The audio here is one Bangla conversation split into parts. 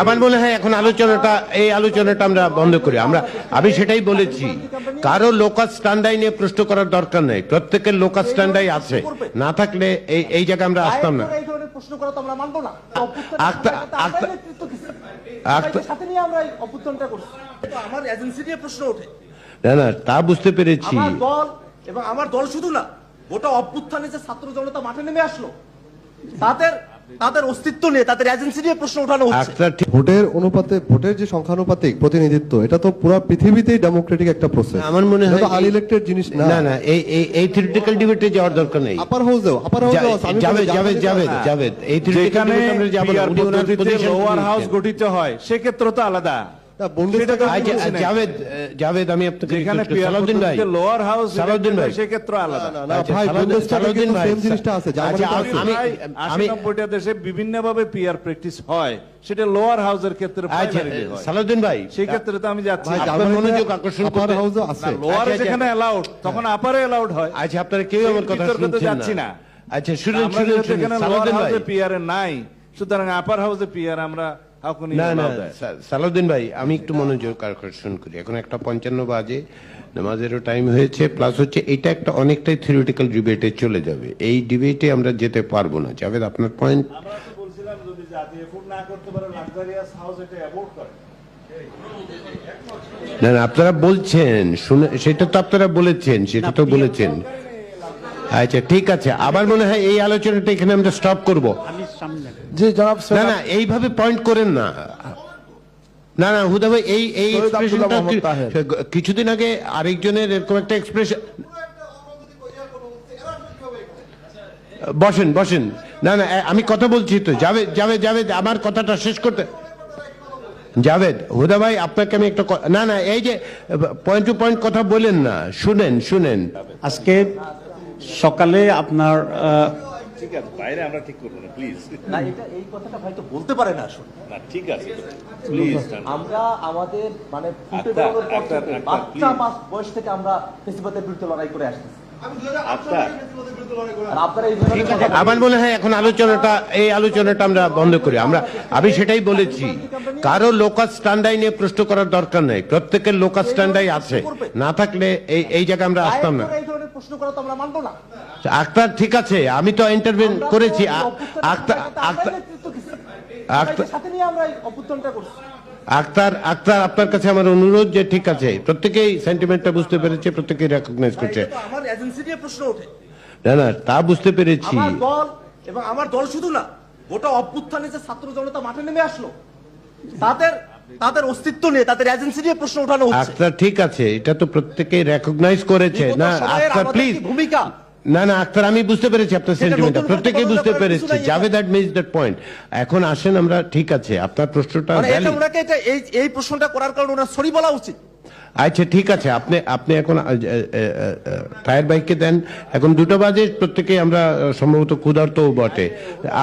আমার মনে হয় এখন এই আলোচনাটা আমরা বন্ধ করি। আমি সেটাই বলেছি, কারো লোকাল স্ট্যান্ডাই নিয়ে প্রশ্ন করার দরকার নেই। প্রত্যেকের লোকাল স্ট্যান্ডাই আছে, না থাকলে এই জায়গায় আমরা আসতাম না। প্রশ্ন করা তো আমরা মানবো না। সাথে নিয়ে আমরা অভ্যুত্থানটা করছি, আমার এজেন্সি নিয়ে প্রশ্ন ওঠে। না তা বুঝতে পেরেছি। আমার দল এবং আমার দল শুধু না, গোটা অভ্যুত্থানে যে ছাত্র জনতা মাঠে নেমে আসলো, তাদের অস্তিত্ব নিয়ে, তাদের এজেন্সি নিয়ে প্রশ্ন ওঠানো হচ্ছে। ভোটের অনুপাতে, ভোটের যে সংখ্যানুপাতিক প্রতিনিধিত্ব, এটা তো পুরো পৃথিবীতেই ডেমোক্রেটিক একটা প্রসেস। আমার মনে হয় আনইলেক্টেড জিনিস না এই থিওরিটিক্যাল ডিবেটে যাওয়ার দরকার নেই। আপার হাউসেও জাভেদ এই থিওরিটিক্যাল ডিবেটে আমরা যাব না। লোয়ার হাউস গঠিত হয়, সেক্ষেত্রে তো আলাদা। জাভেদ আমি আপনাকে সালাউদ্দিন ভাই, লোয়ার হাউস সালাউদ্দিন ভাই সেক্ষেত্রে আলাদা। সালাউদ্দিন ভাই জিনিসটা আছে, আমি 90টা দেশে বিভিন্ন ভাবে পিআর প্র্যাকটিস হয়, সেটা লোয়ার হাউসের ক্ষেত্রে প্রাইমারিলি হয়। সালাউদ্দিন ভাই সেই ক্ষেত্রে তো আমি যাচ্ছি, আপনার মনোযোগ আকর্ষণ করতে হাউসও আছে। লোয়ার যেখানে অ্যালাউড, তখন আপারে অ্যালাউড হয়। আচ্ছা, আপনারা কেউ আমার কথা শুনছেন যাচ্ছি না। আচ্ছা শুনুন, সালাউদ্দিন ভাই, পিআর নাই, সুতরাং আপার হাউসে পিআর আমরা সালাউদ্দিন ভাই আমি একটু মনোযোগ আকর্ষণ করি। এখন 1:55 বাজে, নামাজেরও টাইম হয়েছে, প্লাস হচ্ছে এটা একটা অনেকটাই থিওরিটিক্যাল ডিবেটে চলে যাবে। এই ডিবেটে আমরা যেতে পারবো না। জাভেদ আপনার পয়েন্ট। না আপনারা বলছেন, শুনে সেটা তো আপনারা বলেছেন, আচ্ছা ঠিক আছে। আবার মনে হয় এই আলোচনাটা এখানে আমরা স্টপ করব। না এইভাবে পয়েন্ট করেন না। না হুদা ভাই এই এক্সপ্রেশনটা কিছুদিন আগে আরেকজনের এরকম একটা এক্সপ্রেশন। বসেন। না আমি কথা বলছি তো। জাভেদ আমার কথাটা শেষ করতে। জাভেদ, হুদা ভাই আপনাকে আমি একটা না এই যে পয়েন্ট টু পয়েন্ট কথা বলেন না, শুনেন। আজকে সকালে আপনার ঠিক আছে, বাইরে আমরা ঠিক করব না প্লিজ। না এই কথাটা হয়তো বলতে পারে না আসলে। না ঠিক আছে প্লিজ। আমরা আমাদের মানে ফুটে বেরোনোর পর থেকে, বাচ্চা মাস বয়স থেকে আমরা ফেসিবাদের বিরুদ্ধে লড়াই করে আসতেছি। আমার মনে হয় এখন এই আলোচনাটা আমরা বন্ধ করি। আমি সেটাই বলেছি, কারো লোকাল স্ট্যান্ডাই নিয়ে প্রশ্ন করার দরকার নেই। প্রত্যেকের লোকাল স্ট্যান্ডাই আছে, না থাকলে এই জায়গায় আমরা আসতাম না। প্রশ্ন করা তো আমরা মানবো না। আক্তার ঠিক আছে, আমি তো ইন্টারভিউ করেছি। সাথে নিয়ে আমরা অভ্যুত্থানটা করছি। আক্তার আপনার কাছে আমার অনুরোধ যে ঠিক আছে, প্রত্যেকেই সেন্টিমেন্টটা বুঝতে পেরেছে, প্রত্যেকেই রেকগনাইজ করছে। আমার এজেন্সি নিয়ে প্রশ্ন ওঠে। না তা বুঝতে পেরেছি। আমার দল এবং আমার দল শুধু না, গোটা অভ্যুত্থানে যে ছাত্র জনতা মাঠে নেমে আসলো, তাদের অস্তিত্ব নিয়ে, তাদের এজেন্সি নিয়ে প্রশ্ন ওঠানো হচ্ছে। আক্তার ঠিক আছে, এটা তো প্রত্যেকেই রেকগনাইজ করেছে। না আক্তার প্লিজ, ভূমিকা না আক্তার আমি বুঝতে পেরেছি আপনার সেন্টিমেন্টটা, প্রত্যেকেই বুঝতে পেরেছি। Javed that means that point. এখন আসেন আমরা, ঠিক আছে আপনার প্রশ্নটা এই প্রশ্নটা করার কারণে ওনার সরি বলা উচিত। আচ্ছা ঠিক আছে, আপনি এখন টায়ার বাইককে দেন। এখন 2টা বাজে, প্রত্যেকেই আমরা সম্ভবত ক্ষুধার্ত বটে।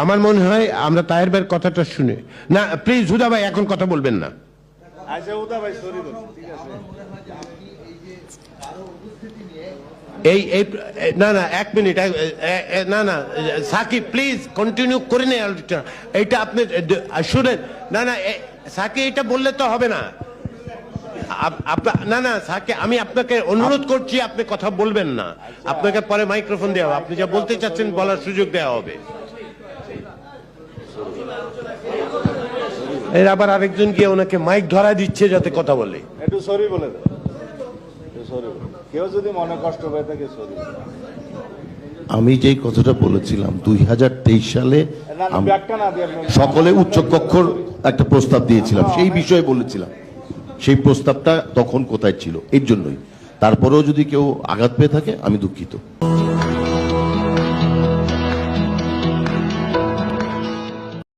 আমার মনে হয় আমরা টায়ার বাইয়ের কথাটা শুনে না। প্লিজ হুদা ভাই এখন কথা বলবেন না। আচ্ছা হুদা ভাই সরি বলুন, ঠিক আছে। না 1 মিনিট, না সাকিব প্লিজ কন্টিনিউ করে নেই আলোচনা। এইটা আপনি শুনেন। না সাকিব এটা বললে তো হবে না। না সাকিব, আমি আপনাকে অনুরোধ করছি, আপনি কথা বলবেন না। আপনাকে পরে মাইক্রোফোন দেওয়া হবে, আপনি যা বলতে চাচ্ছেন বলার সুযোগ দেওয়া হবে। এর আবার আরেকজন গিয়ে ওনাকে মাইক ধরা দিচ্ছে যাতে কথা বলে। একটু সরি বলে দেন, কেউ যদি মনে কষ্ট হয়ে থাকে সরি। আমি যেই কথাটা বলেছিলাম 2023 সালে সকলে উচ্চকক্ষর একটা প্রস্তাব দিয়েছিলাম, সেই বিষয়ে বলেছিলাম। সেই প্রস্তাবটা তখন কোথায় ছিল, এর জন্যই। তারপরেও যদি কেউ আঘাত পেয়ে থাকে আমি দুঃখিত।